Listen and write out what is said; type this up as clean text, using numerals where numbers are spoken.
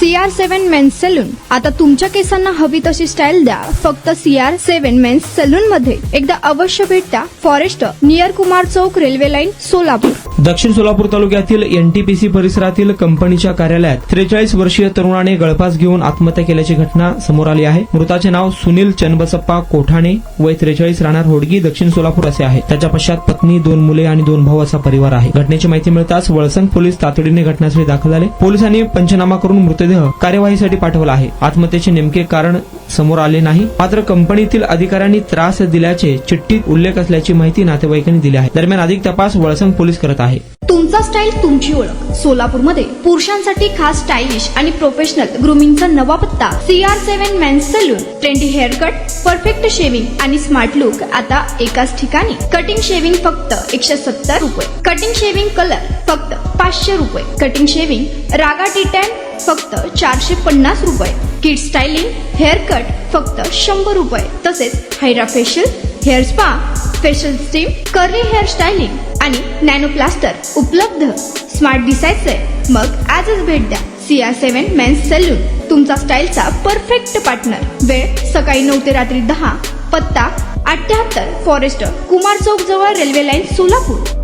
CR7 men's salon. आता तुमच्या केसांना हवी तशी स्टाईल द्या फक्त CR7 मेन्स सलून मध्ये. एकदा अवश्य भेट द्या. फॉरेस्ट नियर कुमार चौक, रेल्वे लाईन, सोलापूर. दक्षिण सोलापूर तालुक्यातील NTPC परिसरातील कंपनीच्या कार्यालयात 43 वर्षीय तरुणाने गळफास घेऊन आत्महत्या केल्याची घटना समोर आली आहे. मृताचे नाव सुनील चन्नबसप्पा कोठाणे, वय 43, राहणार होडगी, दक्षिण सोलापूर असे आहे. त्याच्या पश्चात पत्नी, 2 मुले आणि 2 भाऊ असा परिवार आहे. घटनेची माहिती मिळताच वळसंग पोलीस तातडीने घटनास्थळी दाखल झाले. पोलिसांनी पंचनामा करून मृतदेह कार्यवाहीसाठी पाठवला आहे. आत्महत्येचे नेमके कारण समोर आले नाही, मात्र कंपनीतील अधिकाऱ्यांनी त्रास दिल्याचे चिठ्ठीत उल्लेख असल्याची माहिती नातेवाईकांनी दिली आहे. दरम्यान अधिक तपास वळसंग पोलीस करत आहे. तुमचा स्टाईल तुमची ओळख. सोलापूरमध्ये पुरुषांसाठी खास स्टायलिश आणि प्रोफेशनल ग्रूमिंगचा नवा पत्ता CR7 men's salon. Trendy haircut, perfect shaving आणि स्मार्ट लुक आता एकाच ठिकाणी. कटिंग शेविंग फक्त 170 रुपये. कटिंग शेविंग कलर फक्त 500 रुपये. कटिंग शेविंग रागा टी10 फक्त 450 रुपये. किड स्टायलिंग हेअर कट फक्त 100 रुपये. तसेच hydra facial, hair spa, facial steam, curly hair styling आणि नॅनो प्लास्टर उपलब्ध. स्मार्ट दिसायचंय मग आजच भेट द्या CR7 मेन्स सलून, तुमचा स्टाईलचा परफेक्ट पार्टनर. वेळ सकाळी 9 ते रात्री 10. पत्ता 78 फॉरेस्ट कुमार चौक जवळ, रेल्वे लाईन, सोलापूर.